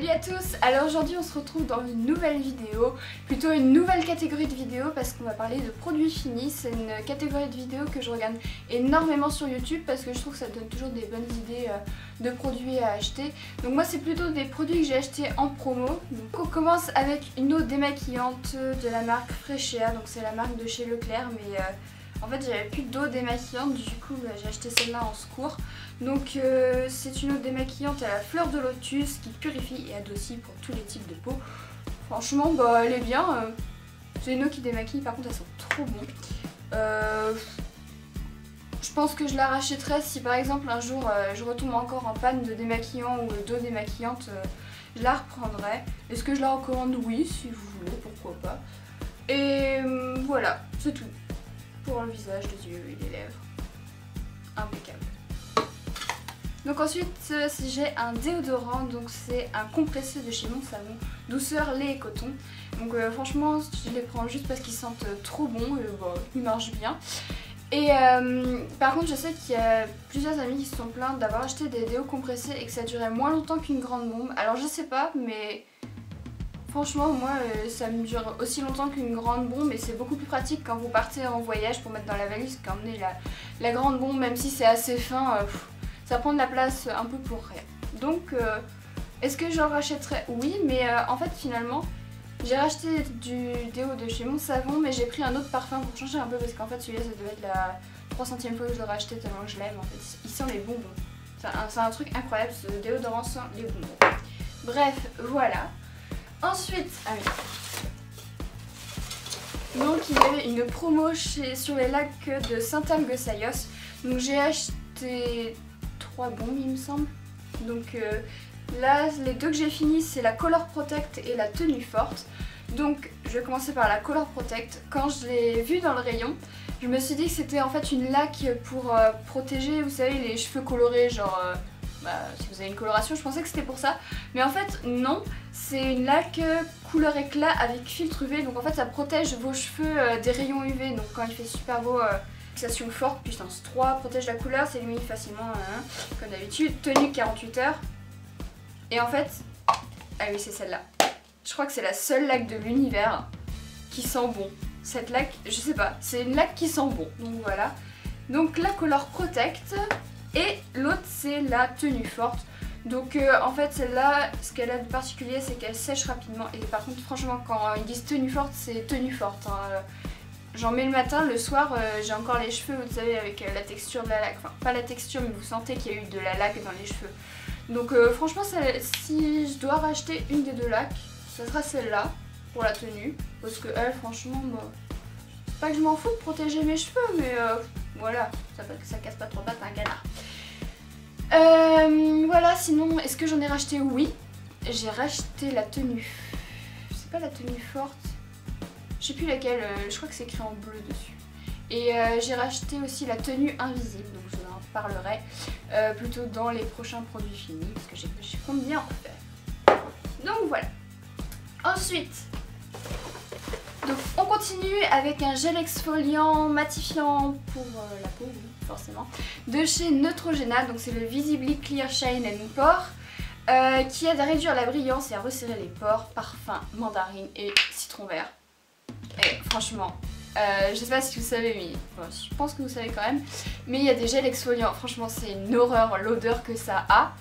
Salut à tous. Alors aujourd'hui on se retrouve dans une nouvelle vidéo, plutôt une nouvelle catégorie de vidéo parce qu'on va parler de produits finis. C'est une catégorie de vidéos que je regarde énormément sur YouTube parce que je trouve que ça donne toujours des bonnes idées de produits à acheter. Donc moi c'est plutôt des produits que j'ai achetés en promo. Donc on commence avec une eau démaquillante de la marque Fresher, donc c'est la marque de chez Leclerc, mais en fait j'avais plus d'eau démaquillante, du coup j'ai acheté celle-là en secours. Donc c'est une eau démaquillante à la fleur de lotus qui purifie et adoucit pour tous les types de peau. Franchement bah elle est bien, c'est une eau qui démaquille, par contre elle sent trop bon. Je pense que je la rachèterai si par exemple un jour je retombe encore en panne de démaquillant ou d'eau démaquillante, je la reprendrai. Est-ce que je la recommande? Oui, si vous voulez, pourquoi pas. Et voilà, c'est tout. Pour le visage, les yeux et les lèvres. Impeccable. Donc ensuite j'ai un déodorant, donc c'est un compressé de chez Mon Savon, douceur lait et coton. Donc franchement je les prends juste parce qu'ils sentent trop bon et bah, ils marchent bien. Et par contre je sais qu'il y a plusieurs amis qui se sont plaints d'avoir acheté des déos compressés et que ça durait moins longtemps qu'une grande bombe. Alors je sais pas, mais franchement moi ça me dure aussi longtemps qu'une grande bombe et c'est beaucoup plus pratique quand vous partez en voyage pour mettre dans la valise qu'emmener la grande bombe, même si c'est assez fin. Ça prend de la place un peu pour rien. Donc est-ce que j'en rachèterais? Oui, mais en fait finalement j'ai racheté du déo de chez Mon Savon, mais j'ai pris un autre parfum pour changer un peu parce qu'en fait celui-là ça devait être la 300e fois que je l'aurais acheté tellement je l'aime. En fait il sent les bonbons. C'est un truc incroyable, ce déodorant sent les bonbons. Bref, voilà. Ensuite, donc il y avait une promo sur les lacs de Saint-Algue-Sayos. Donc j'ai acheté 3 bombes il me semble. Donc là les deux que j'ai fini c'est la Color Protect et la Tenue Forte. Donc je vais commencer par la Color Protect. Quand je l'ai vue dans le rayon, je me suis dit que c'était en fait une laque pour protéger, vous savez, les cheveux colorés, genre si vous avez une coloration, je pensais que c'était pour ça. Mais en fait non, c'est une laque couleur éclat avec filtre UV. Donc en fait ça protège vos cheveux des rayons UV. Donc quand il fait super beau, fixation forte, puissance 3, protège la couleur, s'élimine facilement, comme d'habitude. Tenue 48 heures. Et en fait, ah oui c'est celle-là. Je crois que c'est la seule laque de l'univers qui sent bon. Cette laque, je sais pas, c'est une laque qui sent bon. Donc voilà. Donc la Color Protect. Et l'autre c'est la Tenue Forte. Donc en fait celle-là, ce qu'elle a de particulier c'est qu'elle sèche rapidement. Et par contre franchement quand ils disent Tenue Forte, c'est tenue forte. J'en mets le matin, le soir j'ai encore les cheveux, vous savez, avec la texture de la laque. Enfin pas la texture, mais vous sentez qu'il y a eu de la laque dans les cheveux. Donc franchement si je dois racheter une des deux laques, ça sera celle-là pour la tenue. Parce que elle franchement, c'est pas que je m'en fous de protéger mes cheveux, mais voilà, ça casse pas trop pattes un canard. Voilà, sinon est-ce que j'en ai racheté? Oui, j'ai racheté la tenue. C'est pas la Tenue Forte, je sais plus laquelle, je crois que c'est écrit en bleu dessus. Et j'ai racheté aussi la Tenue Invisible, donc je vous en parlerai plutôt dans les prochains produits finis parce que j'ai compte bien en faire. Donc voilà. Ensuite, donc on continue avec un gel exfoliant matifiant pour la peau, oui, forcément, de chez Neutrogena. Donc c'est le Visibly Clear Shine and Pore qui aide à réduire la brillance et à resserrer les pores. Parfum mandarine et citron vert. Et franchement, je sais pas si vous savez, mais bon, je pense que vous savez quand même, mais il y a des gels exfoliants, franchement c'est une horreur l'odeur que ça a.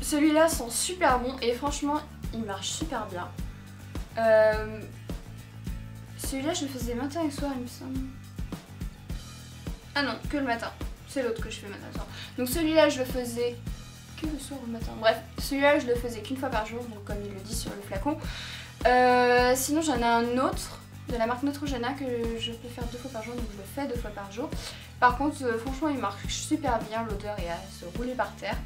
Celui-là sent super bon et franchement il marche super bien. Celui-là je le faisais matin et soir il me semble. Ah non, que le matin, c'est l'autre que je fais matin et soir. Donc celui-là je le faisais que le soir ou le matin, bref, celui-là je le faisais qu'une fois par jour, donc comme il le dit sur le flacon. Sinon j'en ai un autre de la marque Neutrogena que je peux faire 2 fois par jour, donc je le fais 2 fois par jour. Par contre franchement il marche super bien, l'odeur est à se rouler par terre.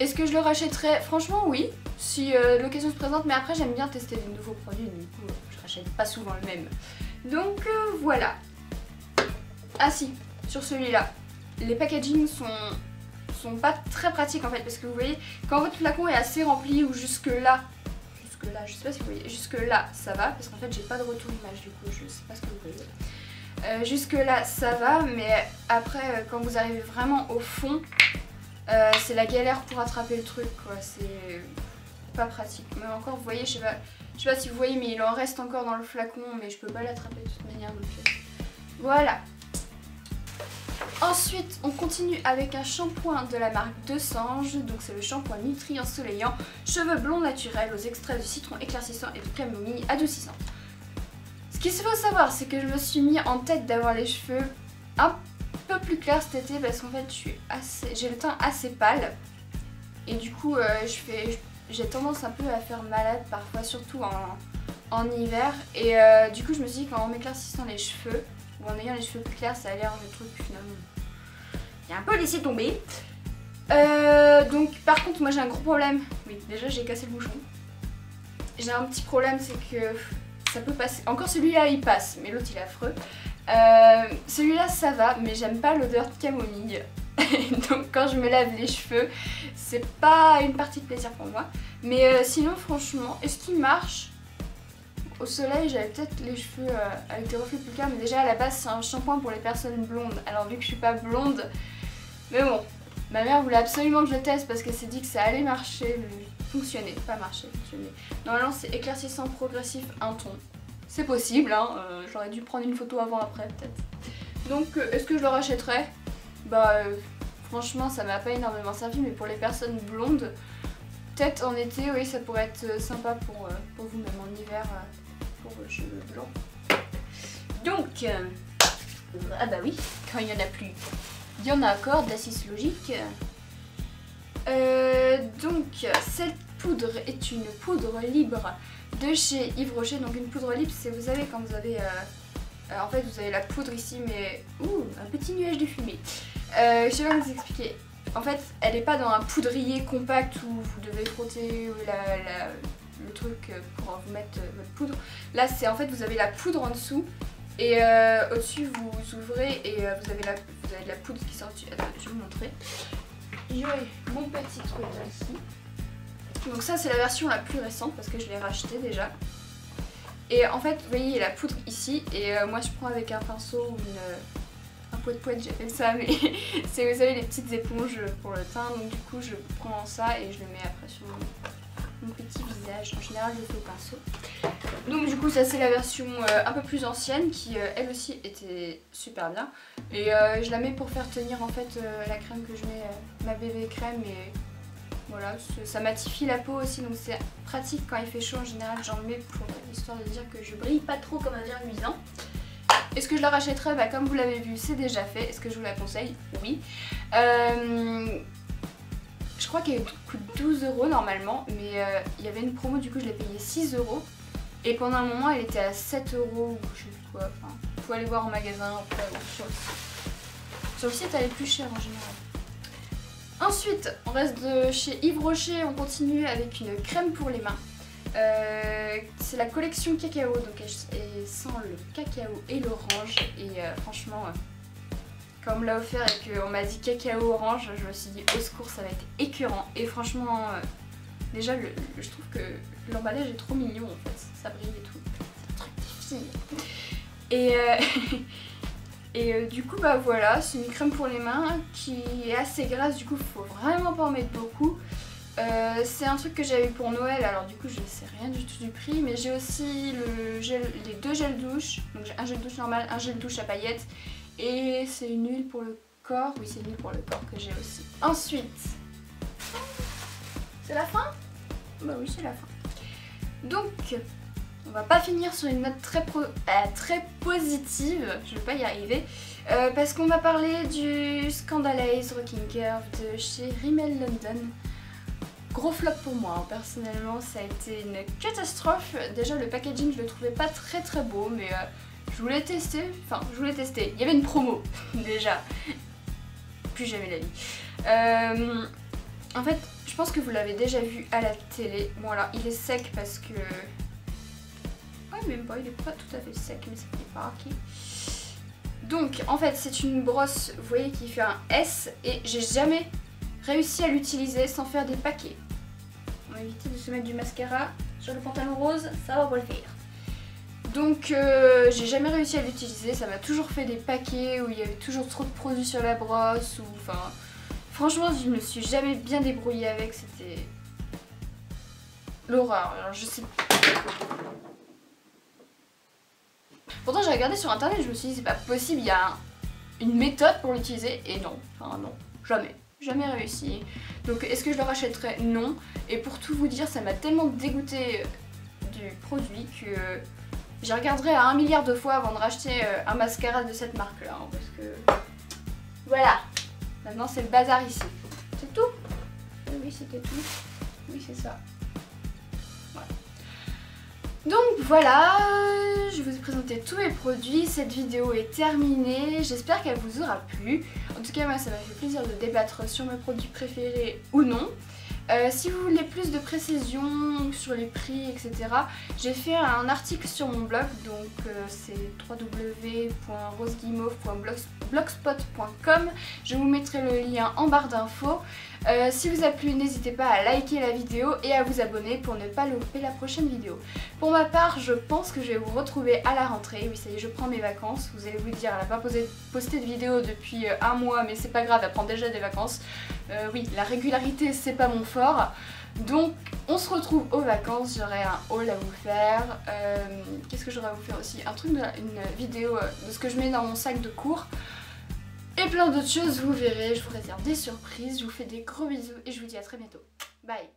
Est-ce que je le rachèterais? Franchement oui, si l'occasion se présente, mais après j'aime bien tester des nouveaux produits, du coup je rachète pas souvent le même. Donc voilà. Ah si, sur celui-là, les packaging sont pas très pratiques en fait, parce que vous voyez, quand votre flacon est assez rempli ou jusque là, je sais pas si vous voyez, jusque là ça va, parce qu'en fait j'ai pas de retour image du coup, je sais pas ce que vous voyez. Jusque là ça va, mais après quand vous arrivez vraiment au fond, C'est la galère pour attraper le truc quoi, c'est pas pratique. Mais encore, vous voyez, je sais pas si vous voyez, mais il en reste encore dans le flacon, mais je peux pas l'attraper de toute manière, donc voilà. Ensuite, on continue avec un shampoing de la marque Desange, donc c'est le shampoing Nutri Ensoleillant, cheveux blonds naturels aux extraits de citron éclaircissant et de camomille adoucissant. Ce qu'il faut savoir, c'est que je me suis mis en tête d'avoir les cheveux un peu plus clairs cet été parce qu'en fait j'ai le teint assez pâle et du coup j'ai tendance un peu à faire malade parfois, surtout en hiver, et du coup je me suis dit qu'en m'éclaircissant les cheveux ou en ayant les cheveux plus clairs ça allait rendre le truc finalement. J'ai un peu laissé tomber. Donc par contre moi j'ai un gros problème. Oui, déjà j'ai cassé le bouchon. J'ai un petit problème, c'est que ça peut passer. Encore celui-là il passe, mais l'autre il est affreux. Celui-là ça va, mais j'aime pas l'odeur de camomille. Donc quand je me lave les cheveux, c'est pas une partie de plaisir pour moi. Mais sinon franchement, est-ce qu'il marche? Au soleil j'avais peut-être les cheveux avec des reflets plus clairs, mais déjà à la base c'est un shampoing pour les personnes blondes. Alors vu que je suis pas blonde, mais bon, ma mère voulait absolument que je le teste parce qu'elle s'est dit que ça allait marcher, mais fonctionner, pas marcher, fonctionner. Normalement c'est éclaircissant progressif un ton. C'est possible, hein, j'aurais dû prendre une photo avant après peut-être. Donc est-ce que je le rachèterais? Bah franchement ça m'a pas énormément servi, mais pour les personnes blondes, peut-être en été, oui ça pourrait être sympa pour vous, même en hiver, pour vos cheveux blancs. Donc, ah bah oui, quand il y en a plus, il y en a encore de l'acide logique. Donc cette poudre est une poudre libre de chez Yves Rocher. Donc une poudre libre, c'est, vous savez, quand vous avez en fait vous avez la poudre ici, mais un petit nuage de fumée. Je sais pas vous expliquer. En fait elle n'est pas dans un poudrier compact où vous devez frotter le truc pour vous mettre votre poudre. Là c'est en fait vous avez la poudre en dessous et au-dessus vous ouvrez et vous avez de la poudre qui sort dessus. Attends, je vais vous montrer. J'ai mon petit truc là ici. Donc ça c'est la version la plus récente parce que je l'ai racheté déjà. Et en fait vous voyez il y a la poudre ici et moi je prends avec un pinceau ou un poète-poète, j'appelle ça, mais c'est, vous savez, les petites éponges pour le teint. Donc du coup je prends ça et je le mets après sur mon petit visage. En général je le fais au pinceau. Donc du coup ça c'est la version un peu plus ancienne qui elle aussi était super bien. Et je la mets pour faire tenir en fait la crème que je mets, ma bébé crème, et voilà, ça matifie la peau aussi, donc c'est pratique quand il fait chaud. En général j'en mets pour histoire de dire que je brille pas trop comme un verre luisant. Est-ce que je la rachèterais? Bah comme vous l'avez vu c'est déjà fait. Est-ce que je vous la conseille? Oui. Je crois qu'elle coûte 12 € normalement, mais il y avait une promo, du coup je l'ai payée 6 €. Et pendant un moment elle était à 7 € ou je sais plus quoi. Enfin, faut aller voir en magasin après, ou sur le site. Sur le site elle est plus chère en général. Ensuite on reste de chez Yves Rocher, on continue avec une crème pour les mains. C'est la collection cacao, donc elle sent le cacao et l'orange, et franchement quand on me l'a offert et qu'on m'a dit cacao orange, je me suis dit au secours ça va être écœurant. Et franchement déjà je trouve que l'emballage est trop mignon en fait, ça brille et tout, c'est un truc des filles. Et du coup bah voilà, c'est une crème pour les mains qui est assez grasse, du coup faut vraiment pas en mettre beaucoup. C'est un truc que j'avais eu pour Noël, alors du coup je sais rien du tout du prix, mais j'ai aussi les deux gels douche, donc j'ai un gel douche normal, un gel douche à paillettes, et c'est une huile pour le corps, oui c'est une huile pour le corps que j'ai aussi. Ensuite, c'est la fin? Bah oui c'est la fin. Donc on va pas finir sur une note très positive, je vais pas y arriver, parce qu'on va parler du Scandalise Rocking Curve de chez Rimmel London. Gros flop pour moi, hein. Personnellement ça a été une catastrophe. Déjà le packaging je le trouvais pas très beau, mais je voulais tester, il y avait une promo déjà, plus jamais la vie. En fait je pense que vous l'avez déjà vu à la télé. Bon alors il est sec parce que... Ouais même pas, il est pas tout à fait sec, mais ça fait pas ok. Donc en fait c'est une brosse, vous voyez, qui fait un S, et j'ai jamais réussi à l'utiliser sans faire des paquets. On va éviter de se mettre du mascara sur le pantalon rose, ça va pas le faire. Donc j'ai jamais réussi à l'utiliser, ça m'a toujours fait des paquets où il y avait toujours trop de produits sur la brosse, ou enfin Franchement, je me suis jamais bien débrouillée avec, c'était l'horreur. Alors, je sais. Pourtant, j'ai regardé sur internet, je me suis dit, c'est pas possible, il y a une méthode pour l'utiliser, et non. Enfin, non, jamais. Jamais réussi. Donc, est-ce que je le rachèterai? Non. Et pour tout vous dire, ça m'a tellement dégoûté du produit que j'y regarderai à 1 milliard de fois avant de racheter un mascara de cette marque-là. Hein, parce que. Voilà. Maintenant, c'est le bazar ici. C'est tout? Oui, c'était tout. Oui, c'est ça. Voilà. Donc voilà, je vous ai présenté tous mes produits, cette vidéo est terminée, j'espère qu'elle vous aura plu. En tout cas moi ça m'a fait plaisir de débattre sur mes produits préférés ou non. Si vous voulez plus de précisions sur les prix, etc., j'ai fait un article sur mon blog, donc c'est www.roseguimauve.blogspot.com. Je vous mettrai le lien en barre d'infos. Si vous a plu, n'hésitez pas à liker la vidéo et à vous abonner pour ne pas louper la prochaine vidéo. Pour ma part, je pense que je vais vous retrouver à la rentrée. Oui, ça y est, je prends mes vacances. Vous allez vous dire, elle n'a pas posté de vidéo depuis un mois, mais c'est pas grave, elle prend déjà des vacances. Oui, la régularité, c'est pas mon fort. Donc, on se retrouve aux vacances. J'aurai un haul à vous faire. Qu'est-ce que j'aurai à vous faire aussi? Un truc, une vidéo de ce que je mets dans mon sac de cours. Et plein d'autres choses, vous verrez. Je vous réserve des surprises. Je vous fais des gros bisous et je vous dis à très bientôt. Bye!